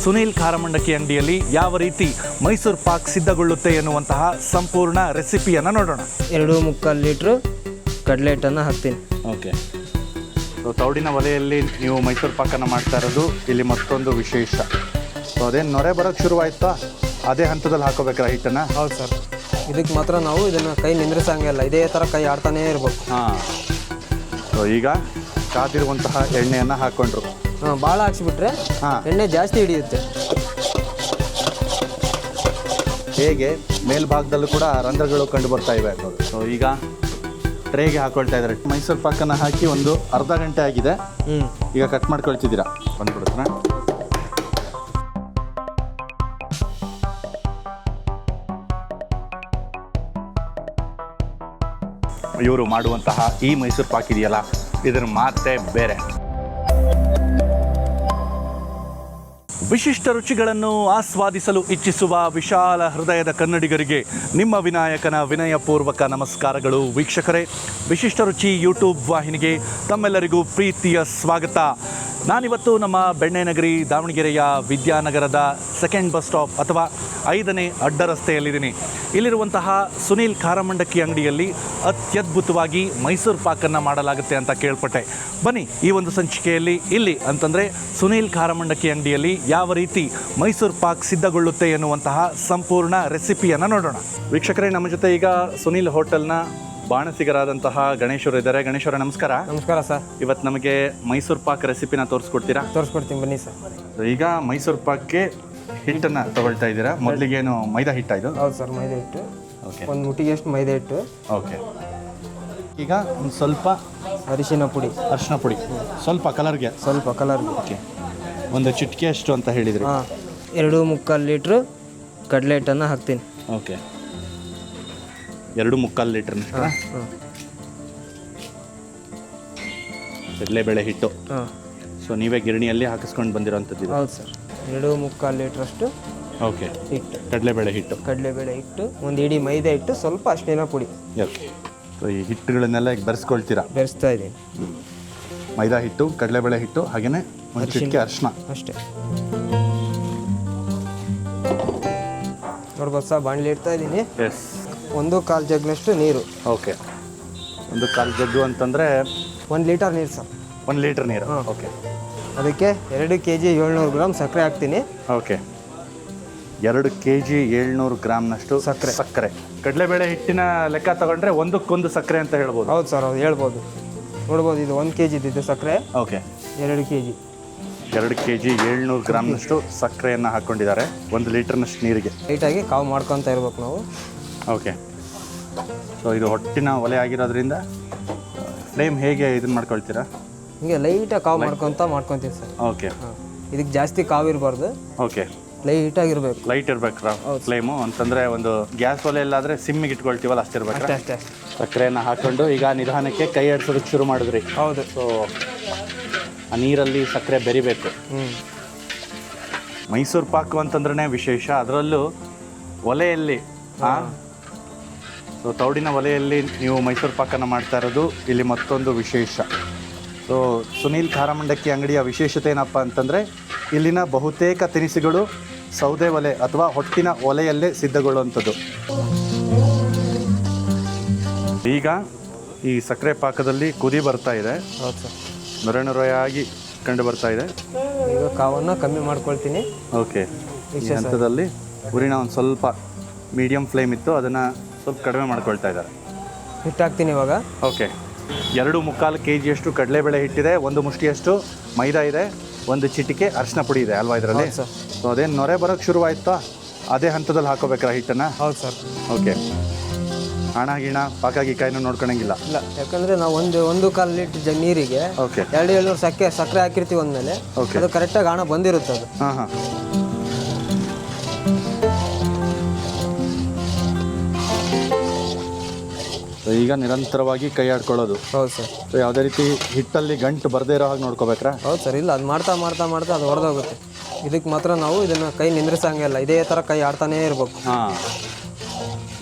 ಸುನೀಲ್ ಖಾರಮಂಡಕ್ಕಿ ಅಂಗಡಿಯಲ್ಲಿ ಯಾವ ರೀತಿ ಮೈಸೂರು ಪಾಕ್ ಸಿದ್ಧಗೊಳ್ಳುತ್ತೆ ಎನ್ನುವಂತಹ ಸಂಪೂರ್ಣ ರೆಸಿಪಿಯನ್ನು ನೋಡೋಣ. 2.25 ಲೀಟ್ರು ಕಡಲೆ ಹಿಟ್ಟನ್ನು ಹಾಕ್ತೀನಿ. ಓಕೆ, ಸೊ ತೌಡಿನ ಒಲೆಯಲ್ಲಿ ನೀವು ಮೈಸೂರು ಪಾಕನ್ನು ಮಾಡ್ತಾ ಇರೋದು ಇಲ್ಲಿ ಮತ್ತೊಂದು ವಿಶೇಷ. ಸೊ ಅದೇನು ನೊರೆ ಬರೋಕ್ಕೆ ಶುರುವಾಯ್ತಾ ಅದೇ ಹಂತದಲ್ಲಿ ಹಾಕೋಬೇಕಾ ಹಿಟ್ಟನ್ನು? ಹೌದು ಸರ್, ಇದಕ್ಕೆ ಮಾತ್ರ ನಾವು ಇದನ್ನು ಕೈ ನಿಂದ್ರಿಸಂಗಿಲ್ಲ, ಇದೇ ಥರ ಕೈ ಆಡ್ತಾನೇ ಇರ್ಬೇಕು. ಹಾಂ, ಸೊ ಈಗ ಕಾದಿರುವಂತಹ ಎಣ್ಣೆಯನ್ನು ಹಾಕ್ಕೊಂಡ್ರು. ಹಾಂ, ಭಾಳ ಹಾಕ್ಸಿಬಿಟ್ರೆ ಎಣ್ಣೆ ಜಾಸ್ತಿ ಹಿಡಿಯುತ್ತೆ. ಹೇಗೆ ಮೇಲ್ಭಾಗದಲ್ಲೂ ಕೂಡ ರಂಧ್ರಗಳು ಕಂಡು ಬರ್ತಾ ಇವೆ. ಸೊ ಈಗ ಟ್ರೇಗೆ ಹಾಕೊಳ್ತಾ ಇದ್ದಾರೆ. ಮೈಸೂರು ಪಾಕನ್ನು ಹಾಕಿ ಒಂದು ಅರ್ಧ ಗಂಟೆ ಆಗಿದೆ. ಈಗ ಕಟ್ ಮಾಡ್ಕೊಳ್ತಿದ್ದೀರಾ? ಬಂದ್ಬಿಡುತ್ತೆ. ಇವರು ಮಾಡುವಂತಹ ಈ ಮೈಸೂರು ಪಾಕ್ ಇದೆಯಲ್ಲ, ಇದರ ಮಾತೇ ಬೇರೆ. ವಿಶಿಷ್ಟ ರುಚಿಗಳನ್ನು ಆಸ್ವಾದಿಸಲು ಇಚ್ಛಿಸುವ ವಿಶಾಲ ಹೃದಯದ ಕನ್ನಡಿಗರಿಗೆ ನಿಮ್ಮ ವಿನಾಯಕನ ವಿನಯಪೂರ್ವಕ ನಮಸ್ಕಾರಗಳು. ವೀಕ್ಷಕರೇ, ವಿಶಿಷ್ಟ ರುಚಿ ಯೂಟ್ಯೂಬ್ ವಾಹಿನಿಗೆ ತಮ್ಮೆಲ್ಲರಿಗೂ ಪ್ರೀತಿಯ ಸ್ವಾಗತ. ನಾನಿವತ್ತು ನಮ್ಮ ಬೆಣ್ಣೆನಗರಿ ದಾವಣಗೆರೆಯ ವಿದ್ಯಾನಗರದ ಸೆಕೆಂಡ್ ಬಸ್ ಸ್ಟಾಪ್ ಅಥವಾ 5ನೇ ಅಡ್ಡ ರಸ್ತೆಯಲ್ಲಿದ್ದೀನಿ. ಇಲ್ಲಿರುವಂತಹ ಸುನೀಲ್ ಖಾರಮಂಡಕ್ಕಿ ಅಂಗಡಿಯಲ್ಲಿ ಅತ್ಯದ್ಭುತವಾಗಿ ಮೈಸೂರು ಪಾಕನ್ನು ಮಾಡಲಾಗುತ್ತೆ ಅಂತ ಕೇಳ್ಪಟ್ಟೆ. ಬನ್ನಿ, ಈ ಒಂದು ಸಂಚಿಕೆಯಲ್ಲಿ ಇಲ್ಲಿ ಅಂತಂದರೆ ಸುನೀಲ್ ಖಾರಮಂಡಕ್ಕಿ ಅಂಗಡಿಯಲ್ಲಿ ಯಾವ ರೀತಿ ಮೈಸೂರು ಪಾಕ್ ಸಿದ್ಧಗೊಳ್ಳುತ್ತೆ ಎನ್ನುವಂತಹ ಸಂಪೂರ್ಣ ರೆಸಿಪಿಯನ್ನು ನೋಡೋಣ. ವೀಕ್ಷಕರೇ, ನಮ್ಮ ಜೊತೆ ಈಗ ಸುನೀಲ್ ಹೋಟೆಲ್ನ ಬಾಣಸಿಗರಾದಂತಹ ಗಣೇಶ್ವರು ಇದ್ದಾರೆ. ಗಣೇಶ್ವರ ನಮಸ್ಕಾರ. ನಮಸ್ಕಾರ ಸರ್. ಇವತ್ತು ನಮಗೆ ಮೈಸೂರು ಪಾಕ್ ರೆಸಿಪಿನ ತೋರಿಸ್ಕೊಡ್ತೀರಾ? ತೋರಿಸ್ಕೊಡ್ತೀನಿ, ಬನ್ನಿ ಸರ್. ಈಗ ಮೈಸೂರು ಪಾಕ್ಗೆ ಹಿಟ್ಟನ್ನು ತಗೊಳ್ತಾ ಇದ್ದೀರಾ. ಮೊದಲಿಗೇನು ಮೈದಾ ಹಿಟ್ಟ ಇದು? ಹೌದು ಸರ್, ಮೈದಾ ಹಿಟ್ಟು. ಓಕೆ, ಒಂದು ಮುಟ್ಟಿಗೆ ಎಷ್ಟು ಮೈದಾ ಹಿಟ್ಟು. ಓಕೆ, ಈಗ ಒಂದು ಸ್ವಲ್ಪ ಅರಿಶಿನ ಪುಡಿ, ಅರಿಶಿನ ಪುಡಿ, ಸ್ವಲ್ಪ ಕಲರ್ಗೆ, ಸ್ವಲ್ಪ ಕಲರ್ಗೆ. ಓಕೆ, ಒಂದು ಚಿಟಿಕೆ ಅಷ್ಟು ಅಂತ ಹೇಳಿದ್ರಿ. ಹಾಂ, 2.25 ಲೀಟ್ರು ಕಡಲೆ ಹಿಟ್ಟನ್ನು ಹಾಕ್ತೀನಿ. ಓಕೆ, 2.25 ಲೀಟ್ರ್ ಕಡಲೆಬೇಳೆ ಹಿಟ್ಟು. ಹಾಂ, ಸೊ ನೀವೇ ಗಿರಣಿಯಲ್ಲಿ ಹಾಕಿಸ್ಕೊಂಡು ಬಂದಿರೋಂಥದ್ದು? ಹೌದು ಸರ್. 2.25 ಲೀಟ್ರಷ್ಟು ಓಕೆ, ಹಿಟ್ಟು, ಕಡಲೆಬೇಳೆ ಹಿಟ್ಟು. ಕಡಲೆಬೇಳೆ ಹಿಟ್ಟು, ಒಂದು ಇಡೀ ಮೈದಾ ಹಿಟ್ಟು, ಸ್ವಲ್ಪ ಅರಿಶಿನ ಪುಡಿ. ಓಕೆ, ಸೊ ಈ ಹಿಟ್ಟುಗಳನ್ನೆಲ್ಲ ಈಗ ಬೆರೆಸ್ಕೊಳ್ತೀರಾ? ಬೆರೆಸ್ತಾ ಇದ್ದೀನಿ. ಮೈದಾ ಹಿಟ್ಟು, ಕಡಲೆಬೇಳೆ ಹಿಟ್ಟು, ಹಾಗೆಯೇ ಒಂದು ಚಿಟಿಕೆ ಅರಿಶಿನ ಅಷ್ಟೇ. ನೋಡ್ಬೋದು ಸರ್, ಬಾಣಲಿ ಇಡ್ತಾ ಇದ್ದೀನಿ. ಎಸ್, 1/4 ಜಗ್ನಷ್ಟು ನೀರು. ಓಕೆ, 1/4 ಜಗ್ಗು ಅಂತಂದರೆ 1 ಲೀಟರ್ ನೀರು ಸರ್. 1 ಲೀಟರ್ ನೀರು. ಓಕೆ, ಅದಕ್ಕೆ 2 kg 700 ಗ್ರಾಮ್ ಸಕ್ಕರೆ ಹಾಕ್ತೀನಿ. ಓಕೆ, 2 kg 700 ಗ್ರಾಮ್ನಷ್ಟು ಸಕ್ಕರೆ. ಕಡಲೆಬೇಳೆ ಹಿಟ್ಟಿನ ಲೆಕ್ಕ ತಗೊಂಡ್ರೆ ಒಂದಕ್ಕೊಂದು ಸಕ್ಕರೆ ಅಂತ ಹೇಳ್ಬೋದು. ಹೌದು ಸರ್, ಹೌದು, ಹೇಳ್ಬೋದು. ನೋಡ್ಬೋದು, ಇದು 1 kg ಇದ್ದಿದ್ದು ಸಕ್ಕರೆ. ಓಕೆ, 2 kg 700 ಗ್ರಾಮ್ನಷ್ಟು ಸಕ್ಕರೆಯನ್ನು ಹಾಕ್ಕೊಂಡಿದ್ದಾರೆ 1 ಲೀಟರ್ನಷ್ಟು ನೀರಿಗೆ. ಲೈಟಾಗಿ ಕಾವು ಮಾಡ್ಕೊತ ಇರ್ಬೇಕು ನಾವು. ಓಕೆ, ಸೊ ಇದು ಹೊಟ್ಟಿನ ಒಲೆ ಆಗಿರೋದ್ರಿಂದ ಫ್ಲೇಮ್ ಹೇಗೆ ಇದನ್ನು ಮಾಡ್ಕೊಳ್ತೀರಾ? ಹಿಂಗೆ ಲೈಟಾಗಿ ಕಾವು ಮಾಡ್ಕೊತೀವಿ ಸರ್. ಓಕೆ, ಇದಕ್ಕೆ ಜಾಸ್ತಿ ಕಾವು ಇರಬಾರ್ದು. ಓಕೆ, ಲೈಟಾಗಿರ್ಬೇಕು. ಲೈಟ್ ಇರ್ಬೇಕು ಫ್ಲೇಮು. ಅಂತಂದರೆ ಒಂದು ಗ್ಯಾಸ್ ಒಲೆ ಎಲ್ಲಾದರೆ ಸಿಮ್ಮಿಗೆ ಇಟ್ಕೊಳ್ತೀವಲ್ಲ ಅಷ್ಟಿರ್ಬೇಕು. ಅಷ್ಟೇ. ಸಕ್ಕರೆಯನ್ನು ಹಾಕ್ಕೊಂಡು ಈಗ ನಿಧಾನಕ್ಕೆ ಕೈ ಆಡಿಸೋದಕ್ಕೆ ಶುರು ಮಾಡಿದ್ರಿ. ಹೌದು. ಸೊ ಆ ನೀರಲ್ಲಿ ಸಕ್ಕರೆ ಬೆರಿಬೇಕು. ಮೈಸೂರು ಪಾಕು ಅಂತಂದ್ರೆ ವಿಶೇಷ, ಅದರಲ್ಲೂ ಒಲೆಯಲ್ಲಿ. ಸೊ ತೌಡಿನ ಒಲೆಯಲ್ಲಿ ನೀವು ಮೈಸೂರು ಪಾಕನ್ನು ಮಾಡ್ತಾ ಇರೋದು ಇಲ್ಲಿ ಮತ್ತೊಂದು ವಿಶೇಷ. ಸೊ ಸುನೀಲ್ ಖಾರಮಂಡಕ್ಕಿ ಅಂಗಡಿಯ ವಿಶೇಷತೆ ಏನಪ್ಪ ಅಂತಂದರೆ ಇಲ್ಲಿನ ಬಹುತೇಕ ತಿನಿಸುಗಳು ಸೌದೆ ಒಲೆ ಅಥವಾ ಹೊಟ್ಟಿನ ಒಲೆಯಲ್ಲೇ ಸಿದ್ಧಗೊಳ್ಳುವಂಥದ್ದು. ಈಗ ಈ ಸಕ್ಕರೆ ಪಾಕದಲ್ಲಿ ಕುದಿ ಬರ್ತಾ ಇದೆ. ಹೌದು ಸರ್, ನೊರೆಯಾಗಿ ಕಂಡು ಬರ್ತಾ ಇದೆ. ಈಗ ಕಾವನ್ನು ಕಮ್ಮಿ ಮಾಡ್ಕೊಳ್ತೀನಿ. ಓಕೆ, ಈ ಹಂತದಲ್ಲಿ ಉರಿನ ಒಂದು ಸ್ವಲ್ಪ ಮೀಡಿಯಮ್ ಫ್ಲೇಮ್ ಇತ್ತು, ಅದನ್ನು ಸ್ವಲ್ಪ ಕಡಿಮೆ ಮಾಡ್ಕೊಳ್ತಾ ಇದ್ದಾರೆ. ಹಿಟ್ಟು ಹಾಕ್ತೀನಿ ಇವಾಗ. ಓಕೆ, 2.25 kg ಕಡಲೆಬೇಳೆ ಹಿಟ್ಟಿದೆ, 1 ಮುಷ್ಟಿಯಷ್ಟು ಮೈದಾ ಇದೆ, 1 ಚಿಟಿಕೆ ಅರಿಶಿನ ಪುಡಿ ಇದೆ ಅಲ್ವಾ ಇದರಲ್ಲಿ? ಸರ್. ಸೊ ಅದೇನು ನೊರೆ ಬರೋಕ್ಕೆ ಶುರುವಾಯ್ತಾ ಅದೇ ಹಂತದಲ್ಲಿ ಹಾಕೋಬೇಕಾ ಹಿಟ್ಟನ್ನು? ಹೌದು ಸರ್. ಓಕೆ, ಹಣ ಗಿಣ ಪಾಕಾಗಿಕಾಯಿನೂ ನೋಡ್ಕೊಳಂಗಿಲ್ಲ? ಇಲ್ಲ, ಯಾಕಂದರೆ ನಾವು 1.25 ಲೀಟ್ರ್ ನೀರಿಗೆ ಓಕೆ 200 ಸಕ್ಕರೆ ಹಾಕಿರ್ತೀವಿ ಅಂದಮೇಲೆ ಅದು ಕರೆಕ್ಟಾಗಿ ಹಣ ಬಂದಿರುತ್ತೆ ಅದು. ಹಾಂ ಹಾಂ, ಈಗ ನಿರಂತರವಾಗಿ ಕೈ ಆಡ್ಕೊಳ್ಳೋದು. ಹೌದು ಸರ್. ಸೊ ಯಾವುದೇ ರೀತಿ ಹಿಟ್ಟಲ್ಲಿ ಗಂಟು ಬರದೇ ಇರೋ ಹಾಗೆ ನೋಡ್ಕೋಬೇಕ್ರಾ? ಹೌದು ಸರ್. ಇಲ್ಲ, ಅದು ಮಾಡ್ತಾ ಅದು ಹೊಡೆದೋಗುತ್ತೆ. ಇದಕ್ಕೆ ಮಾತ್ರ ನಾವು ಇದನ್ನು ಕೈ ನಿಂದ್ರಿಸಂಗಿಲ್ಲ, ಇದೇ ಥರ ಕೈ ಆಡ್ತಾನೇ ಇರಬೇಕು. ಹಾಂ,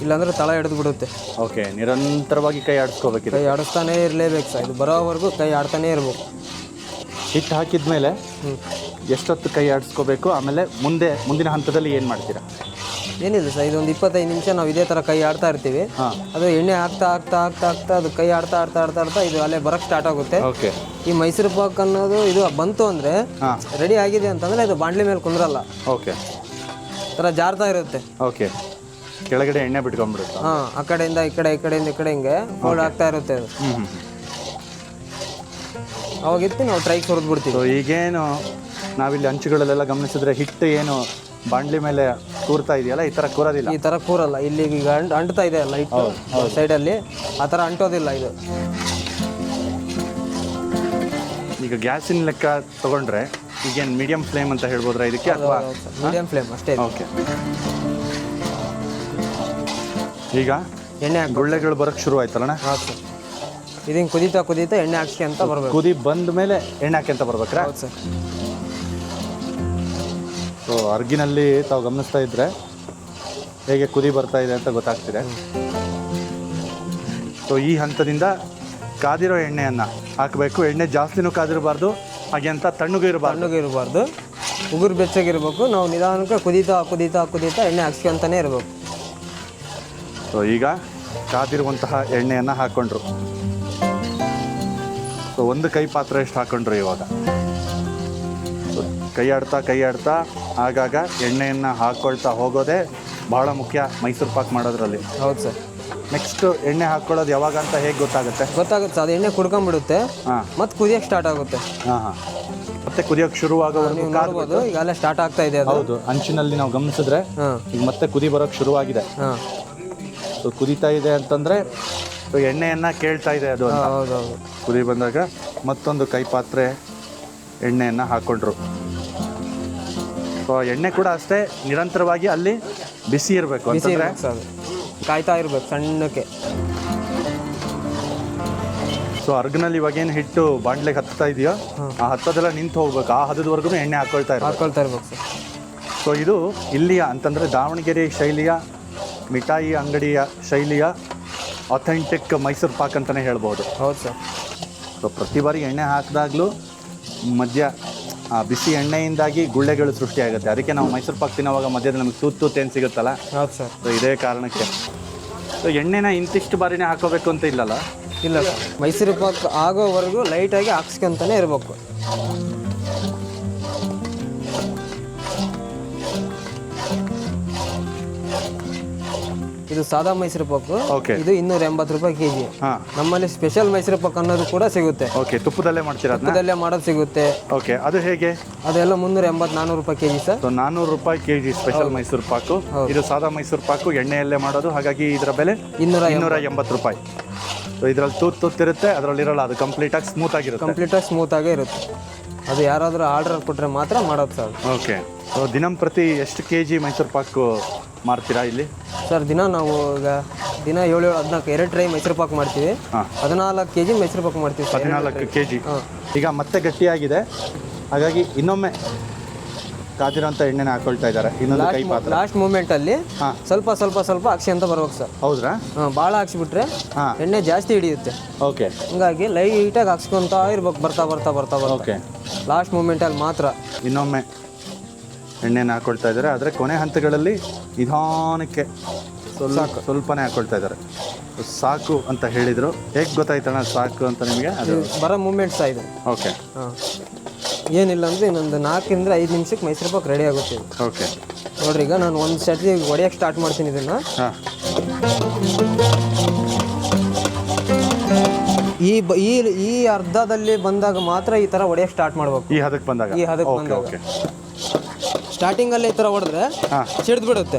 ಇಲ್ಲಾಂದರೆ ತಳ ಹಿಡಿದು ಬಿಡುತ್ತೆ. ಓಕೆ, ನಿರಂತರವಾಗಿ ಕೈ ಆಡಿಸ್ಕೋಬೇಕಿದೆ. ಕೈ ಆಡಿಸ್ತಾನೇ ಇರಲೇಬೇಕು ಸರ್, ಇದು ಬರೋವರೆಗೂ ಕೈ ಆಡ್ತಾನೇ ಇರಬೇಕು. ಹಿಟ್ಟು ಹಾಕಿದ ಮೇಲೆ ಎಷ್ಟೊತ್ತು ಕೈ ಆಡಿಸ್ಕೋಬೇಕು, ಆಮೇಲೆ ಮುಂದಿನ ಹಂತದಲ್ಲಿ ಏನು ಮಾಡ್ತೀರಾ? ಏನಿಲ್ಲ ಸರ್, ಇದೊಂದು 25 ನಿಮಿಷ ನಾವು ಇದೇ ಥರ ಕೈ ಆಡ್ತಾ ಇರ್ತೀವಿ. ಅದು ಎಣ್ಣೆ ಹಾಕ್ತಾ ಹಾಕ್ತಾ ಹಾಕ್ತಾ ಹಾಕ್ತಾ ಅದು ಕೈ ಆಡ್ತಾ ಆಡ್ತಾ ಆಡ್ತಾ ಆಡ್ತಾ ಇದು ಅಲ್ಲೇ ಬರೋಕ್ಕೆ ಸ್ಟಾರ್ಟ್ ಆಗುತ್ತೆ. ಓಕೆ. ಈ ಮೈಸೂರು ಪಾಕ್ ಅನ್ನೋದು ಇದು ಬಂತು ಅಂದರೆ ರೆಡಿ ಆಗಿದೆ ಅಂತಂದರೆ ಇದು ಬಾಣಲಿ ಮೇಲೆ ಕುಂದ್ರಲ್ಲ. ಓಕೆ. ಥರ ಜಾರ್ತಾ ಇರುತ್ತೆ. ಓಕೆ. ಕೆಳಗಡೆ ಎಣ್ಣೆ ಬಿಟ್ಕೊಂಡ್ಬಿಡುತ್ತೆ. ಹಾಂ, ಆ ಕಡೆಯಿಂದ ಈ ಕಡೆ, ಈ ಕಡೆಯಿಂದ ಈ ಕಡೆ ಹಿಂಗೆ ಫೋಲ್ಡ್ ಆಗ್ತಾ ಇರುತ್ತೆ ಅದು. ಅವಾಗಿತ್ತು ನಾವು ಟ್ರೈಗೆ ಸುರಿದು ಬಿಡ್ತೀವಿ. ಸೊ ಈಗೇನು ನಾವಿಲ್ಲಿ ಅಂಚುಗಳಲ್ಲೆಲ್ಲ ಗಮನಿಸಿದ್ರೆ ಹಿಟ್ಟು ಏನು ಬಾಂಡ್ಲಿ ಮೇಲೆ ಕೂರ್ತಾ ಇದೆಯಲ್ಲ, ಈ ಥರ ಕೂರೋದಿಲ್ಲ. ಈ ಥರ ಕೂರಲ್ಲ. ಇಲ್ಲಿ ಈಗ ಅಂಟ್ತಾ ಇದೆ ಅಲ್ಲ ಹಿಟ್ಟು ಸೈಡಲ್ಲಿ, ಆ ಥರ ಅಂಟೋದಿಲ್ಲ ಇದು. ಈಗ ಗ್ಯಾಸಿನ ಲೆಕ್ಕ ತಗೊಂಡ್ರೆ ಈಗೇನು ಮೀಡಿಯಂ ಫ್ಲೇಮ್ ಅಂತ ಹೇಳ್ಬೋದ್ರಾ ಇದಕ್ಕೆ, ಅಥವಾ ಮೀಡಿಯಂ ಫ್ಲೇಮ್ ಅಷ್ಟೇ? ಓಕೆ. ಈಗ ಎಣ್ಣೆ ಗುಳ್ಳೆಗಳು ಬರೋಕ್ಕೆ ಶುರು ಆಯ್ತಲ್ಲಣ್ಣ? ಹಾಂ ಸರ್. ಇದನ್ನು ಕುದೀತಾ ಕುದೀತಾ ಎಣ್ಣೆ ಹಾಕ್ಸಿ ಅಂತ ಬರಬೇಕು. ಕುದಿ ಬಂದ ಮೇಲೆ ಎಣ್ಣೆ ಹಾಕಿ ಅಂತ ಬರ್ಬೇಕ್ರಾ? ಹೌದು ಸರ್. ಸೊ ಅರ್ಗಿನಲ್ಲಿ ತಾವು ಗಮನಿಸ್ತಾ ಇದ್ದರೆ ಹೇಗೆ ಕುದಿ ಬರ್ತಾ ಇದೆ ಅಂತ ಗೊತ್ತಾಗ್ತಿದೆ. ಸೊ ಈ ಹಂತದಿಂದ ಕಾದಿರೋ ಎಣ್ಣೆಯನ್ನು ಹಾಕಬೇಕು. ಎಣ್ಣೆ ಜಾಸ್ತಿನೂ ಕಾದಿರಬಾರ್ದು, ಹಾಗೆ ಅಂತ ತಣ್ಣಗೂ ಇರಬಾರ್ದು, ಉಗುರು ಬೆಚ್ಚಗಿರ್ಬೇಕು. ನಾವು ನಿಧಾನಕ್ಕೆ ಕುದೀತಾ ಕುದೀತಾ ಕುದೀತಾ ಎಣ್ಣೆ ಹಾಕ್ಸ್ಕೊಂತಾನೆ ಇರಬೇಕು. ಸೊ ಈಗ ಕಾದಿರುವಂತಹ ಎಣ್ಣೆಯನ್ನು ಹಾಕ್ಕೊಂಡ್ರು. ಸೊ ಒಂದು ಕೈ ಪಾತ್ರೆ ಎಷ್ಟು ಹಾಕ್ಕೊಂಡ್ರು ಇವಾಗ. ಕೈ ಆಡ್ತಾ ಆಗಾಗ ಎಣ್ಣೆಯನ್ನು ಹಾಕ್ಕೊಳ್ತಾ ಹೋಗೋದೇ ಭಾಳ ಮುಖ್ಯ ಮೈಸೂರು ಪಾಕ್ ಮಾಡೋದ್ರಲ್ಲಿ. ಹೌದು ಸರ್. ನೆಕ್ಸ್ಟ್ ಎಣ್ಣೆ ಹಾಕ್ಕೊಳ್ಳೋದು ಯಾವಾಗ ಅಂತ ಹೇಗೆ ಗೊತ್ತಾಗುತ್ತೆ ಸರ್? ಅದು ಎಣ್ಣೆ ಕುಡ್ಕೊಂಡ್ಬಿಡುತ್ತೆ, ಮತ್ತೆ ಕುದಿಯೋಕ್ಕೆ ಸ್ಟಾರ್ಟ್ ಆಗುತ್ತೆ. ಮತ್ತೆ ಕುದಿಯೋಕ್ಕೆ ಶುರುವಾಗೋದು ಕಾದ್ಬೋದು. ಈಗ ಅಲ್ಲೇ ಸ್ಟಾರ್ಟ್ ಆಗ್ತಾ ಇದೆ. ಹೌದು, ಅಂಚಿನಲ್ಲಿ ನಾವು ಗಮನಿಸಿದ್ರೆ ಈಗ ಮತ್ತೆ ಕುದಿ ಬರೋಕ್ಕೆ ಶುರುವಾಗಿದೆ. ಸೊ ಕುದೀತಾ ಇದೆ ಅಂತಂದರೆ ಎಣ್ಣೆಯನ್ನು ಕೇಳ್ತಾ ಇದೆ ಅದು. ಹೌದು. ಕುದಿ ಬಂದಾಗ ಮತ್ತೊಂದು ಕೈ ಪಾತ್ರೆ ಎಣ್ಣೆಯನ್ನು ಹಾಕ್ಕೊಂಡ್ರು. ಸೊ ಎಣ್ಣೆ ಕೂಡ ಅಷ್ಟೇ ನಿರಂತರವಾಗಿ ಅಲ್ಲಿ ಬಿಸಿ ಇರಬೇಕು ಅಂತಂದರೆ ಕಾಯ್ತಾ ಇರಬೇಕು ಸಣ್ಣಕ್ಕೆ. ಸೊ ಅರ್ಗನಲ್ಲಿ ಇವಾಗೇನು ಹಿಟ್ಟು ಬಾಂಡ್ಲೆಗೆ ಹತ್ತಾ ಇದೆಯೋ ಆ ಹತ್ತದೆಲ್ಲ ನಿಂತು ಹೋಗ್ಬೇಕು. ಆ ಹದದವರೆಗೂ ಎಣ್ಣೆ ಹಾಕ್ಕೊಳ್ತಾ ಇರ್ಬೇಕು ಸರ್. ಸೊ ಇದು ಇಲ್ಲಿಯ ಅಂತಂದರೆ ದಾವಣಗೆರೆ ಶೈಲಿಯ ಮಿಠಾಯಿ ಅಂಗಡಿಯ ಶೈಲಿಯ ಅಥೆಂಟಿಕ್ ಮೈಸೂರು ಪಾಕ್ ಅಂತಲೇ ಹೇಳ್ಬೋದು. ಹೌದು ಸರ್. ಸೊ ಪ್ರತಿ ಬಾರಿ ಎಣ್ಣೆ ಹಾಕಿದಾಗಲೂ ಮಧ್ಯ ಆ ಬಿಸಿ ಎಣ್ಣೆಯಿಂದಾಗಿ ಗುಳ್ಳೆಗಳು ಸೃಷ್ಟಿಯಾಗುತ್ತೆ. ಅದಕ್ಕೆ ನಾವು ಮೈಸೂರು ಪಾಕ್ ತಿನ್ನೋವಾಗ ಮಧ್ಯದಲ್ಲಿ ನಮಗೆ ತೂತು ಏನು ಸಿಗುತ್ತಲ್ಲ. ಹೌದು ಸರ್. ಸೊ ಇದೇ ಕಾರಣಕ್ಕೆ. ಸೊ ಎಣ್ಣೆನ ಇಂತಿಷ್ಟು ಬಾರಿನೇ ಹಾಕೋಬೇಕು ಅಂತ ಇಲ್ಲಲ್ಲ? ಇಲ್ಲ ಸರ್, ಮೈಸೂರು ಪಾಕ್ ಆಗೋವರೆಗೂ ಲೈಟಾಗಿ ಹಾಕ್ಸ್ಕೊಂತಾನೆ ಇರಬೇಕು. ಇದು ಸಾದಾ ಮೈಸೂರು ಪಾಕು. ಇದು 280 ರೂಪಾಯಿ kg. ನಮ್ಮಲ್ಲಿ ಸ್ಪೆಷಲ್ ಮೈಸೂರು ಪಾಕ್ ಅನ್ನೋದು ಕೂಡ ಸಿಗುತ್ತೆ. ಓಕೆ. ತುಪ್ಪದಲ್ಲೇ ಮಾಡ್ತೀರಾ? ತುಪ್ಪದಲ್ಲೇ ಮಾಡೋದು ಸಿಗುತ್ತೆ. ಓಕೆ. ಅದು ಹೇಗೆ? ಅದೆಲ್ಲ 380-400 ರೂಪಾಯಿ kg ಸರ್. ಸೊ 400 ರೂಪಾಯಿ kg ಸ್ಪೆಷಲ್ ಮೈಸೂರು ಪಾಕು. ಇದು ಸಾದಾ ಮೈಸೂರು ಪಾಕು ಎಣ್ಣೆಯಲ್ಲೇ ಮಾಡೋದು, ಹಾಗಾಗಿ ಇದರ ಬೆಲೆ 280 ರೂಪಾಯಿ. ಸೊ ಇದರಲ್ಲಿ ತೂತಿರುತ್ತೆ, ಅದರಲ್ಲಿರಲ್ಲ. ಅದು ಕಂಪ್ಲೀಟಾಗಿ ಸ್ಮೂತಾಗೇ ಇರುತ್ತೆ. ಅದು ಯಾರಾದರೂ ಆರ್ಡರ್ ಕೊಟ್ಟರೆ ಮಾತ್ರ ಮಾಡೋದು ಸರ್. ಓಕೆ. ಸೊ ದಿನಂಪ್ರತಿ ಎಷ್ಟು kg ಮೈಸೂರು ಪಾಕು ಮಾರ್ತೀರಾ ಇಲ್ಲಿ? ಸರ್ ನಾವು ಈಗ ದಿನ 7-14 2 ಟ್ರೈ ಮೈಸೂರು ಪಾಕ್ ಮಾಡ್ತೀವಿ. 14 kg ಮೈಸೂರು ಪಾಕ್ ಮಾಡ್ತೀವಿ. 14 kg. ಈಗ ಮತ್ತೆ ಗಟ್ಟಿಯಾಗಿದೆ, ಹಾಗಾಗಿ ಇನ್ನೊಮ್ಮೆ ಕಾದಿರೋಂಥ ಎಣ್ಣೆನ ಹಾಕೊಳ್ತಾ ಇದ್ದಾರೆ. ಇನ್ನೊಂದು ಕೈ ಪಾತ್ರೆ ಲಾಸ್ಟ್ ಮೂಮೆಂಟಲ್ಲಿ ಸ್ವಲ್ಪ ಹಾಕ್ಸಿ ಅಂತ ಬರ್ಬೇಕು ಸರ್. ಹೌದ್ರಾ? ಭಾಳ ಹಾಕ್ಸಿಬಿಟ್ರೆ ಎಣ್ಣೆ ಜಾಸ್ತಿ ಹಿಡಿಯುತ್ತೆ. ಓಕೆ. ಹಂಗಾಗಿ ಲೈಟಾಗಿ ಹಾಕ್ಸ್ಕೊತಾ ಇರ್ಬೇಕು ಬರ್ತಾ. ಓಕೆ. ಲಾಸ್ಟ್ ಮೂಮೆಂಟಲ್ಲಿ ಮಾತ್ರ ಇನ್ನೊಮ್ಮೆ ಎಣ್ಣೆನ ಹಾಕ್ಕೊಳ್ತಾ ಇದ್ದಾರೆ. ಆದರೆ ಕೊನೆ ಹಂತಗಳಲ್ಲಿ ನಿಧಾನಕ್ಕೆ ಸ್ವಲ್ಪನೇ ಹಾಕ್ಕೊಳ್ತಾ ಇದ್ದಾರೆ. ಸಾಕು ಅಂತ ಹೇಳಿದರು. ಹೇಗೆ ಗೊತ್ತಾಯ್ತಣ್ಣ ಸಾಕು ಅಂತ ನಿಮಗೆ? ಅದು ಬರೋ ಮೂಮೆಂಟ್ಸ್ ಇದೆ. ಓಕೆ. ಏನಿಲ್ಲ ಅಂದರೆ ಇನ್ನೊಂದು 4-5 ನಿಮಿಷಕ್ಕೆ ಮೈಸೂರು ಪಾಕ್ ರೆಡಿ ಆಗುತ್ತೆ. ಓಕೆ. ನೋಡ್ರಿ, ಈಗ ನಾನು ಒಂದು ಸತಿ ಹೊಡೆಯೋಕ್ಕೆ ಸ್ಟಾರ್ಟ್ ಮಾಡ್ತೀನಿ ಇದನ್ನು. ಈ ಅರ್ಧದಲ್ಲಿ ಬಂದಾಗ ಮಾತ್ರ ಈ ಥರ ಹೊಡೆಯೋಕ್ಕೆ ಸ್ಟಾರ್ಟ್ ಮಾಡ್ಬೇಕು. ಈ ಹದಕ್ಕೆ ಬಂದಾಗ. ಓಕೆ. ಸ್ಟಾರ್ಟಿಂಗಲ್ಲೇ ಈ ಥರ ಹೊಡೆದ್ರೆ ಸಿಡ್ದು ಬಿಡುತ್ತೆ.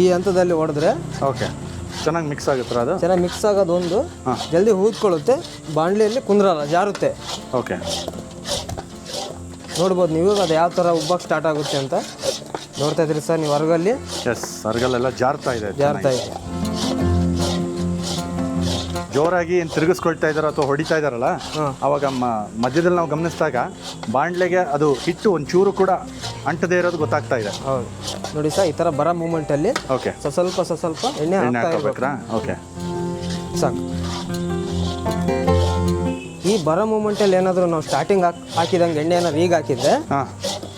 ಈ ಹಂತದಲ್ಲಿ ಹೊಡೆದ್ರೆ ಓಕೆ ಚೆನ್ನಾಗಿ ಮಿಕ್ಸ್ ಆಗುತ್ತೆ. ಅದು ಚೆನ್ನಾಗಿ ಮಿಕ್ಸ್ ಆಗೋದು ಒಂದು ಜಲ್ದಿ ಊದ್ಕೊಳ್ಳುತ್ತೆ, ಬಾಣಲಿಯಲ್ಲಿ ಕುಂದ್ರಲ್ಲ, ಜಾರುತ್ತೆ. ಓಕೆ. ನೋಡ್ಬೋದು ನೀವು ಅದು ಯಾವ ಥರ ಉಬ್ಬಕ್ಕೆ ಸ್ಟಾರ್ಟ್ ಆಗುತ್ತೆ ಅಂತ. ನೋಡ್ತಾ ಇದ್ರಿ ಸರ್ ನೀವು ಹೊರಗಲ್ಲಿ? ಎಸ್, ಹೊರಗಲ್ಲೆಲ್ಲ ಜಾರ್ತಾ ಇದೆ. ಜೋರಾಗಿ ಏನು ತಿರುಗಿಸ್ಕೊಳ್ತಾ ಇದ್ದಾರೋ ಅಥವಾ ಹೊಡಿತಾ ಇದ್ದಾರಲ್ಲ, ಅವಾಗ ಮಧ್ಯದಲ್ಲಿ ನಾವು ಗಮನಿಸಿದಾಗ ಬಾಂಡ್ಲೆಗೆ ಅದು ಹಿಟ್ಟು ಒಂಚೂರು ಕೂಡ ಅಂಟದೇ ಇರೋದು ಗೊತ್ತಾಗ್ತಾ ಇದೆ. ಹೌದು ನೋಡಿ ಸರ್, ಈ ಥರ ಬರೋ ಮೂಮೆಂಟಲ್ಲಿ ಓಕೆ ಸ್ವಲ್ಪ ಎಣ್ಣೆ ಹಾಕಬೇಕ್ರಾ? ಓಕೆ, ಸಾಕು. ಈ ಬರೋ ಮೂಮೆಂಟಲ್ಲಿ ಏನಾದರೂ ನಾವು ಸ್ಟಾರ್ಟಿಂಗ್ ಹಾಕಿದಂಗೆ ಎಣ್ಣೆ ಏನಾದ್ರು ಈಗ ಹಾಕಿದ್ರೆ ಹಾಂ,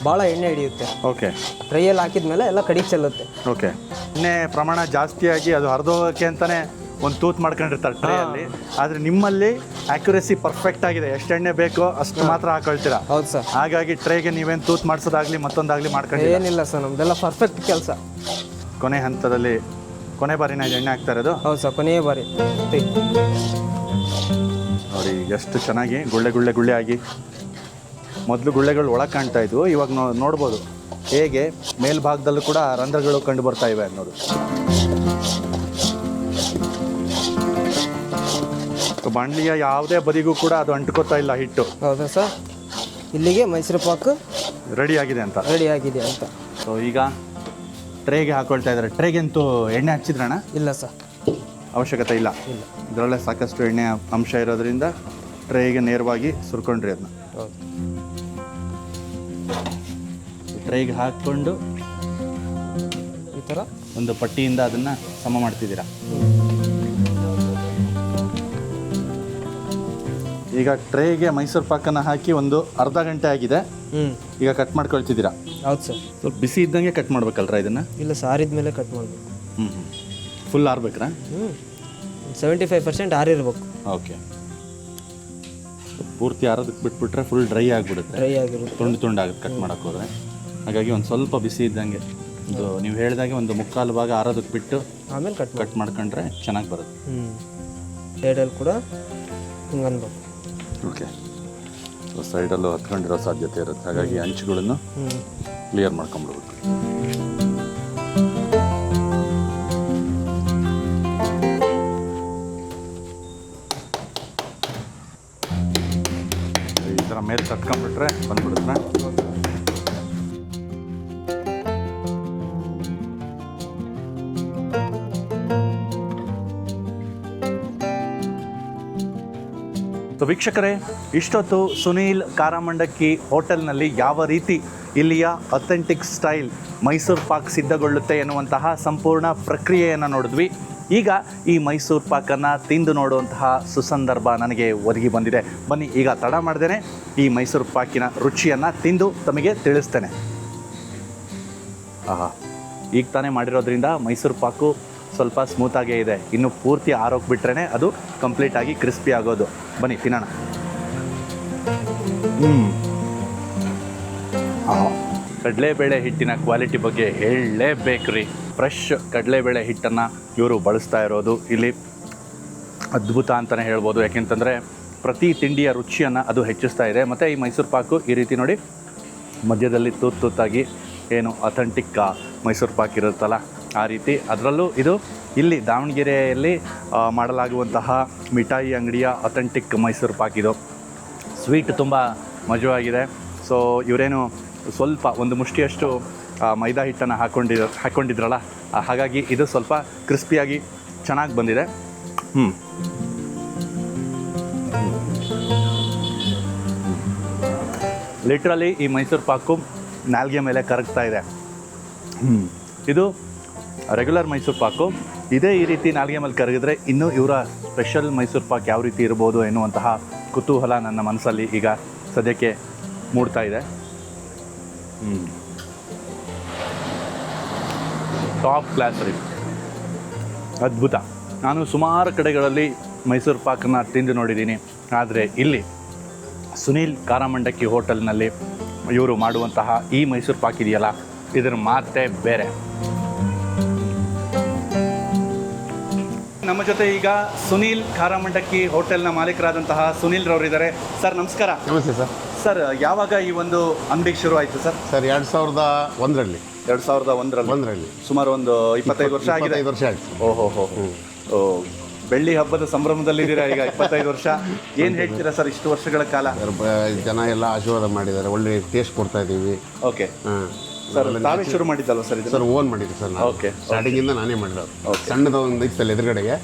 ಭಾಳ ಎಣ್ಣೆ ಹಿಡಿಯುತ್ತೆ. ಓಕೆ ಡ್ರೈಯಲ್ಲಿ ಹಾಕಿದ್ಮೇಲೆ ಎಲ್ಲ ಕಡಿಗೆ ಚೆಲ್ಲುತ್ತೆ. ಓಕೆ. ಎಣ್ಣೆ ಪ್ರಮಾಣ ಜಾಸ್ತಿಯಾಗಿ ಅದು ಹರಿದೋಗೋಕ್ಕೆ ಅಂತಲೇ ಒಂದು ತೂತ್ ಮಾಡ್ಕೊಂಡಿರ್ತಾರೆ ಟ್ರೇಯಲ್ಲಿ. ಆದರೆ ನಿಮ್ಮಲ್ಲಿ ಆ್ಯಕ್ಯುರಸಿ ಪರ್ಫೆಕ್ಟ್ ಆಗಿದೆ. ಎಷ್ಟು ಎಣ್ಣೆ ಬೇಕೋ ಅಷ್ಟು ಮಾತ್ರ ಹಾಕೊಳ್ತೀರಾ. ಹೌದು ಸರ್. ಹಾಗಾಗಿ ಟ್ರೇಗೆ ನೀವೇನು ತೂತ್ ಮಾಡಿಸೋದಾಗಲಿ ಮತ್ತೊಂದಾಗಲಿ ಮಾಡ್ಕೊಂಡು ಏನಿಲ್ಲ ಸರ್, ನಮ್ದೆಲ್ಲ ಪರ್ಫೆಕ್ಟ್ ಕೆಲಸ. ಕೊನೆ ಹಂತದಲ್ಲಿ ಕೊನೆ ಬಾರಿನ ಎಣ್ಣೆ ಹಾಕ್ತಾ ಇರೋದು. ಹೌದು ಸರ್, ಕೊನೆಯ ಬಾರಿ. ನೋಡಿ ಎಷ್ಟು ಚೆನ್ನಾಗಿ ಗುಳ್ಳೆ ಗುಳ್ಳೆ ಗುಳ್ಳೆ ಆಗಿ, ಮೊದಲು ಗುಳ್ಳೆಗಳು ಒಳಗೆ ಕಾಣ್ತಾ ಇದ್ವು, ಇವಾಗ ನೋಡ್ಬೋದು ಹೇಗೆ ಮೇಲ್ಭಾಗದಲ್ಲೂ ಕೂಡ ರಂಧ್ರಗಳು ಕಂಡು ಬರ್ತಾ ಇವೆ ಅನ್ನೋದು. ಬಾಣಲಿಯ ಯಾವುದೇ ಬದಿಗೂ ಕೂಡ ಅದು ಅಂಟ್ಕೋತಾ ಇಲ್ಲ ಹಿಟ್ಟು. ಹೌದಾ ಸರ್? ಇಲ್ಲಿಗೆ ಮೈಸೂರು ಪಾಕು ರೆಡಿ ಆಗಿದೆ ಅಂತ. ರೆಡಿ ಆಗಿದೆ ಅಂತ. ಸೊ ಈಗ ಟ್ರೇಗೆ ಹಾಕೊಳ್ತಾ ಇದ್ದಾರೆ. ಟ್ರೇಗೆಂತೂ ಎಣ್ಣೆ ಹಚ್ಚಿದ್ರಣ? ಇಲ್ಲ ಸರ್, ಅವಶ್ಯಕತೆ ಇಲ್ಲ. ಇದರಲ್ಲೇ ಸಾಕಷ್ಟು ಎಣ್ಣೆ ಅಂಶ ಇರೋದ್ರಿಂದ ಟ್ರೇಗೆ ನೇರವಾಗಿ ಸುರ್ಕೊಂಡ್ರಿ ಅದನ್ನ. ಹೌದು. ಟ್ರೇಗೆ ಹಾಕ್ಕೊಂಡು ಈ ಥರ ಒಂದು ಪಟ್ಟಿಯಿಂದ ಅದನ್ನು ಸಮ ಮಾಡ್ತಿದ್ದೀರಾ. ಈಗ ಟ್ರೇಗೆ ಮೈಸೂರು ಪಾಕನ್ನು ಹಾಕಿ ಒಂದು ಅರ್ಧ ಗಂಟೆ ಆಗಿದೆ. ಈಗ ಕಟ್ ಮಾಡ್ಕೊಳ್ತಿದ್ದೀರಾ? ಹೌದು ಸರ್. ಸ್ವಲ್ಪ ಬಿಸಿ ಇದ್ದಂಗೆ ಕಟ್ ಮಾಡ್ಬೇಕಲ್ರ ಇದನ್ನು? ಇಲ್ಲ, ಸಾರಿದ ಮೇಲೆ ಕಟ್ ಮಾಡಬೇಕು. ಫುಲ್ ಆರ್ಬೇಕ್ರಾ? 75% ಆರಿರ್ಬೇಕು. ಓಕೆ. ಪೂರ್ತಿ ಆರೋದಕ್ಕೆ ಬಿಟ್ಬಿಟ್ರೆ ಫುಲ್ ಡ್ರೈ ಆಗಿಬಿಡುತ್ತೆ. ಡ್ರೈ ಆಗಿರುತ್ತೆ, ತುಂಡು ತುಂಡಾಗುತ್ತೆ ಕಟ್ ಮಾಡೋಕೆ ಹೋದರೆ. ಹಾಗಾಗಿ ಒಂದು ಸ್ವಲ್ಪ ಬಿಸಿ ಇದ್ದಂಗೆ ಒಂದು ನೀವು ಹೇಳಿದಾಗೆ ಒಂದು ಮುಕ್ಕಾಲು ಭಾಗ ಆರೋದಕ್ಕೆ ಬಿಟ್ಟು ಆಮೇಲೆ ಕಟ್ ಮಾಡ್ಕೊಂಡ್ರೆ ಚೆನ್ನಾಗಿ ಬರುತ್ತೆ. ಸೈಡಲ್ಲಿ ಕೂಡ ಹಿಂಗೆ ಅನ್ಬೇಕು. ಓಕೆ. ಸೈಡಲ್ಲೂ ಹತ್ಕೊಂಡಿರೋ ಸಾಧ್ಯತೆ ಇರುತ್ತೆ. ಹಾಗಾಗಿ ಅಂಚುಗಳನ್ನು ಕ್ಲಿಯರ್ ಮಾಡ್ಕೊಂಬಿಡ್ಬೇಕು. ಈ ಥರ ಮೇಲೆ ತಟ್ಕೊಂಡ್ಬಿಟ್ರೆ ಬಂದ್ಬಿಡುತ್ತೆ. ಸೊ ವೀಕ್ಷಕರೇ, ಇಷ್ಟೊತ್ತು ಸುನೀಲ್ ಕಾರಮಂಡಕ್ಕಿ ಹೋಟೆಲ್ನಲ್ಲಿ ಯಾವ ರೀತಿ ಇಲ್ಲಿಯ ಅಥೆಂಟಿಕ್ ಸ್ಟೈಲ್ ಮೈಸೂರು ಪಾಕ್ ಸಿದ್ಧಗೊಳ್ಳುತ್ತೆ ಎನ್ನುವಂತಹ ಸಂಪೂರ್ಣ ಪ್ರಕ್ರಿಯೆಯನ್ನು ನೋಡಿದ್ವಿ. ಈಗ ಈ ಮೈಸೂರು ಪಾಕನ್ನು ತಿಂದು ನೋಡುವಂತಹ ಸುಸಂದರ್ಭ ನನಗೆ ಒದಗಿ ಬಂದಿದೆ. ಬನ್ನಿ, ಈಗ ತಡ ಮಾಡ್ದೇನೆ ಈ ಮೈಸೂರು ಪಾಕಿನ ರುಚಿಯನ್ನು ತಿಂದು ತಮಗೆ ತಿಳಿಸ್ತೇನೆ. ಆಹಾ, ಈಗ ತಾನೇ ಮಾಡಿರೋದ್ರಿಂದ ಮೈಸೂರು ಪಾಕು ಸ್ವಲ್ಪ ಸ್ಮೂತಾಗೇ ಇದೆ. ಇನ್ನು ಪೂರ್ತಿ ಆರೋಗ್ಬಿಟ್ರೆ ಅದು ಕಂಪ್ಲೀಟಾಗಿ ಕ್ರಿಸ್ಪಿ ಆಗೋದು. ಬನ್ನಿ ತಿನ್ನೋಣ. ಕಡಲೆಬೇಳೆ ಹಿಟ್ಟಿನ ಕ್ವಾಲಿಟಿ ಬಗ್ಗೆ ಹೇಳಲೇಬೇಕು ರೀ. ಫ್ರೆಶ್ ಕಡಲೆಬೇಳೆ ಹಿಟ್ಟನ್ನು ಇವರು ಬಳಸ್ತಾ ಇರೋದು ಇಲ್ಲಿ ಅದ್ಭುತ ಅಂತಲೇ ಹೇಳ್ಬೋದು. ಯಾಕೆಂತಂದರೆ ಪ್ರತಿ ತಿಂಡಿಯ ರುಚಿಯನ್ನು ಅದು ಹೆಚ್ಚಿಸ್ತಾ ಇದೆ. ಮತ್ತು ಈ ಮೈಸೂರು ಪಾಕು ಈ ರೀತಿ ನೋಡಿ ಮಧ್ಯದಲ್ಲಿ ತೂತಾಗಿ ಏನು ಅಥೆಂಟಿಕ್ ಮೈಸೂರು ಪಾಕ್ ಇರುತ್ತಲ್ಲ ಆ ರೀತಿ. ಅದರಲ್ಲೂ ಇದು ಇಲ್ಲಿ ದಾವಣಗೆರೆಯಲ್ಲಿ ಮಾಡಲಾಗುವಂತಹ ಮಿಠಾಯಿ ಅಂಗಡಿಯ ಅಥೆಂಟಿಕ್ ಮೈಸೂರು ಪಾಕ್ ಇದು. ಸ್ವೀಟ್ ತುಂಬ ಮಜವಾಗಿದೆ. ಸೊ ಇವರೇನು ಸ್ವಲ್ಪ ಒಂದು ಮುಷ್ಟಿಯಷ್ಟು ಮೈದಾ ಹಿಟ್ಟನ್ನು ಹಾಕ್ಕೊಂಡಿದ್ರಲ್ಲ, ಹಾಗಾಗಿ ಇದು ಸ್ವಲ್ಪ ಕ್ರಿಸ್ಪಿಯಾಗಿ ಚೆನ್ನಾಗಿ ಬಂದಿದೆ. ಲಿಟ್ರಲಿ ಈ ಮೈಸೂರು ಪಾಕು ನಾಲ್ಗೆ ಮೇಲೆ ಕರಗ್ತಾ ಇದೆ. ಇದು ರೆಗ್ಯುಲರ್ ಮೈಸೂರು ಪಾಕು. ಇದೇ ಈ ರೀತಿ ನಾಲ್ಗೆ ಮೇಲೆ ಕರಗಿದ್ರೆ ಇನ್ನೂ ಇವರ ಸ್ಪೆಷಲ್ ಮೈಸೂರು ಪಾಕ್ ಯಾವ ರೀತಿ ಇರ್ಬೋದು ಎನ್ನುವಂತಹ ಕುತೂಹಲ ನನ್ನ ಮನಸ್ಸಲ್ಲಿ ಈಗ ಸದ್ಯಕ್ಕೆ ಮೂಡ್ತಾ ಇದೆ. ಟಾಪ್ ಕ್ಲಾಸ್ ರೀ, ಅದ್ಭುತ. ನಾನು ಸುಮಾರು ಕಡೆಗಳಲ್ಲಿ ಮೈಸೂರು ಪಾಕನ್ನು ತಿಂದು ನೋಡಿದ್ದೀನಿ. ಆದರೆ ಇಲ್ಲಿ ಸುನೀಲ್ ಕಾರಮಂಡಕ್ಕಿ ಹೋಟೆಲ್ನಲ್ಲಿ ಇವರು ಮಾಡುವಂತಹ ಈ ಮೈಸೂರು ಪಾಕ್ ಇದೆಯಲ್ಲ, ಇದರ ಮಾತೇ ಬೇರೆ. ನಮ್ಮ ಜೊತೆ ಈಗ ಸುನೀಲ್ ಕಾರಮಂಡಕ್ಕಿ ಹೋಟೆಲ್ನ ಮಾಲೀಕರಾದಂತಹ ಸುನೀಲ್ ರವರಿದ್ದಾರೆ. ಸರ್ ನಮಸ್ಕಾರ. ನಮಸ್ತೆ ಸರ್. ಸರ್ ಯಾವಾಗ ಈ ಒಂದು ಅಂಗಡಿ ಶುರು ಆಯಿತು ಸರ್? ಸರ್ 2001ರಲ್ಲಿ. 2001ರಲ್ಲಿ ಸುಮಾರು ಒಂದು 25 ವರ್ಷ ಆಗಿದೆ. 25 ವರ್ಷ ಆಯ್ತು. ಓ, ಬೆಳ್ಳಿ ಹಬ್ಬದ ಸಂಭ್ರಮದಲ್ಲಿದ್ದೀರಾ ಈಗ. 25 ವರ್ಷ. ಏನು ಹೇಳ್ತೀರಾ ಸರ್ ಇಷ್ಟು ವರ್ಷಗಳ ಕಾಲ? ಜನ ಎಲ್ಲ ಆಶೀರ್ವಾದ ಮಾಡಿದ್ದಾರೆ, ಒಳ್ಳೆ ಟೇಸ್ಟ್ ಕೊಡ್ತಾ ಇದ್ದೀವಿ. ಓಕೆ ಸರ್, ತಾವೇ ಶುರು ಮಾಡಿದ್ದಲ್ವ ಸರ್ ಇದು? ಸರ್ ಓನ್ ಮಾಡಿದ್ವಿ ಸರ್. ಓಕೆ, ಸ್ಟಾರ್ಟಿಂಗಿಂದ ನಾನೇ ಮಾಡಿರೋದು. ಸಣ್ಣದ ಒಂದು ಇತ್ತಲ್ಲ ಎದುರುಗಡೆಗೆ,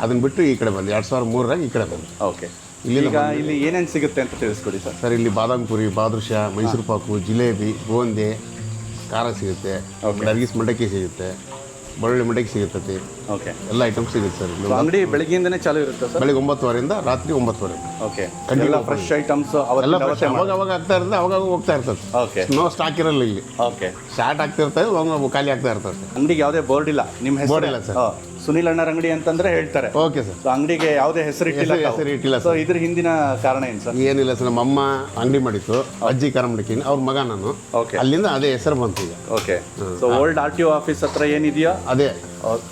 ಅದನ್ನ ಬಿಟ್ಟು ಈ ಕಡೆ ಬಂದು 2003ರಾಗ ಈ ಕಡೆ ಬಂದು. ಓಕೆ. ಈಗ ಇಲ್ಲಿ ಏನೇನು ಸಿಗುತ್ತೆ ಅಂತ ತಿಳಿಸ್ಕೊಡಿ ಸರ್. ಸರ್ ಇಲ್ಲಿ ಬಾದಾಮ್ ಪುರಿ, ಬಾದುಷಾ, ಮೈಸೂರು ಪಾಕು, ಜಿಲೇಬಿ, ಗೋಂದೆ, ಖಾರ ಸಿಗುತ್ತೆ, ನರ್ಗಿಸ್ ಮಂಡಕ್ಕಿ ಸಿಗುತ್ತೆ, ಬೆಳ್ಳುಳ್ಳಿ ಮಂಡಕ್ಕಿ ಸಿಗುತ್ತೈತಿ, ಓಕೆ. ಎಲ್ಲ ಐಟಮ್ಸ್ ಸಿಗುತ್ತೆ ಸರ್ ಇಲ್ಲಿ. ಅಂಗಡಿ ಬೆಳಗ್ಗೆಯಿಂದನೇ ಚಾಲು ಇರುತ್ತೆ ಸರ್? ಬೆಳಿಗ್ಗೆ 9:30 ರಾತ್ರಿ 9:00. ಓಕೆ. Continue ಎಲ್ಲ ಫ್ರೆಶ್ ಐಟಮ್ಸ್ ಎಲ್ಲ fresh. ಅವಾಗ ಆಗ್ತಾ ಇರ್ತದೆ, ಅವಾಗ ಹೋಗ್ತಾ ಇರ್ತದೆ. ಓಕೆ. ನೋ ಸ್ಟಾಕ್ ಇರಲ್ಲ ಇಲ್ಲಿ. ಓಕೆ. ಸ್ಟಾರ್ಟ್ ಆಗ್ತಾ ಇರ್ತದೆ, ಅವಾಗ ಖಾಲಿ ಆಗ್ತಾ ಇರ್ತದೆ. ಅಂಗಡಿಗೆ ಯಾವುದೇ ಬೋರ್ಡ್ ಇಲ್ಲ, ನಿಮ್ಮ ಹೆಸರು? ಬೋರ್ಡ್ ಇಲ್ಲ ಸರ್. ಸುನಿಲ್ ಅಣ್ಣರ ಅಂಗಡಿ ಅಂತಂದ್ರೆ ಹೇಳ್ತಾರೆ. Okay sir. ಸೊ ಅಂಗಡಿಗೆ ಯಾವುದೇ ಹೆಸರು ಇಟ್ಟಿಲ್ಲ? ಹೆಸರು ಇಟ್ಟಿಲ್ಲ ಸೊ ಸರ್. ಇದ್ರ ಹಿಂದಿನ ಕಾರಣ ಏನು ಸರ್? ಏನಿಲ್ಲ ಸರ್, ನಮ್ಮ ಅಮ್ಮ ಅಂಗಡಿ ಮಾಡಿತ್ತು, ಅಜ್ಜಿ ಕಾರಮಂಡಕ್ಕಿ, ಅವ್ರ ಮಗ ನಾನು. ಓಕೆ. ಅಲ್ಲಿಂದ ಅದೇ ಹೆಸರು ಬಂತು ಈಗ. Okay. So old RTO office ಹತ್ರ ಏನಿದೆಯಾ ಅದೇ.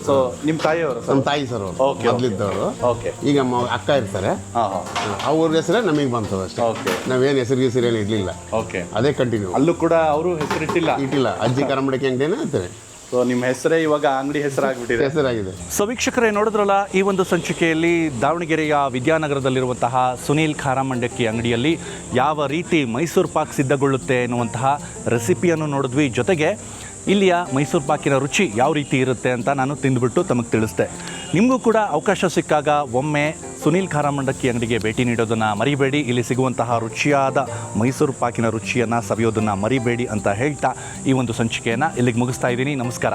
ಸೊ ನಿಮ್ಮ ತಾಯಿಯವರು? ನಮ್ಮ ತಾಯಿ ಸರ್ ಅವರು ಓಕೆ. ಮೊದಲಿದ್ದವರು. ಓಕೆ. ಈಗ ಅಕ್ಕ ಇರ್ತಾರೆ, ಹಾಂ ಹಾಂ. ಅವ್ರ ಹೆಸರೇ ನಮಗೆ ಬಂತು ಅಷ್ಟೇ. ಓಕೆ. ನಾವೇನು ಹೆಸರು ಏನು ಇರಲಿಲ್ಲ. ಓಕೆ. ಅದೇ ಕಂಟಿನ್ಯೂ. ಅಲ್ಲೂ ಕೂಡ ಅವರು ಹೆಸರಿಟ್ಟಿಲ್ಲ? ಇಟ್ಟಿಲ್ಲ, ಅಜ್ಜಿ ಕಾರಮಂಡಕ್ಕಿ ಅಂಗಡಿನೇ ಅಂತಾರೆ. ಸೊ ನಿಮ್ಮ ಹೆಸರೇ ಇವಾಗ ಅಂಗಡಿ ಹೆಸರಾಗ್ಬಿಟ್ಟಿದೆ. ಹೆಸರಾಗಿದೆ. ಸೊ ವೀಕ್ಷಕರೇ, ನೋಡಿದ್ರಲ್ಲ, ಈ ಒಂದು ಸಂಚಿಕೆಯಲ್ಲಿ ದಾವಣಗೆರೆಯ ವಿದ್ಯಾನಗರದಲ್ಲಿರುವಂತಹ ಸುನೀಲ್ ಖಾರ ಮಂಡಕ್ಕಿ ಅಂಗಡಿಯಲ್ಲಿ ಯಾವ ರೀತಿ ಮೈಸೂರು ಪಾಕ್ ಸಿದ್ಧಗೊಳ್ಳುತ್ತೆ ಎನ್ನುವಂತಹ ರೆಸಿಪಿಯನ್ನು ನೋಡಿದ್ವಿ. ಜೊತೆಗೆ ಇಲ್ಲಿಯ ಮೈಸೂರು ಪಾಕಿನ ರುಚಿ ಯಾವ ರೀತಿ ಇರುತ್ತೆ ಅಂತ ನಾನು ತಿಂದುಬಿಟ್ಟು ತಮಗೆ ತಿಳಿಸ್ದೆ. ನಿಮಗೂ ಕೂಡ ಅವಕಾಶ ಸಿಕ್ಕಾಗ ಒಮ್ಮೆ ಸುನೀಲ್ ಖಾರ ಮಂಡಕ್ಕಿ ಅಂಗಡಿಗೆ ಭೇಟಿ ನೀಡೋದನ್ನು ಮರಿಬೇಡಿ. ಇಲ್ಲಿ ಸಿಗುವಂತಹ ರುಚಿಯಾದ ಮೈಸೂರು ಪಾಕಿನ ರುಚಿಯನ್ನು ಸವಿಯೋದನ್ನು ಮರಿಬೇಡಿ ಅಂತ ಹೇಳ್ತಾ ಈ ಒಂದು ಸಂಚಿಕೆಯನ್ನು ಇಲ್ಲಿಗೆ ಮುಗಿಸ್ತಾ ಇದ್ದೀನಿ. ನಮಸ್ಕಾರ.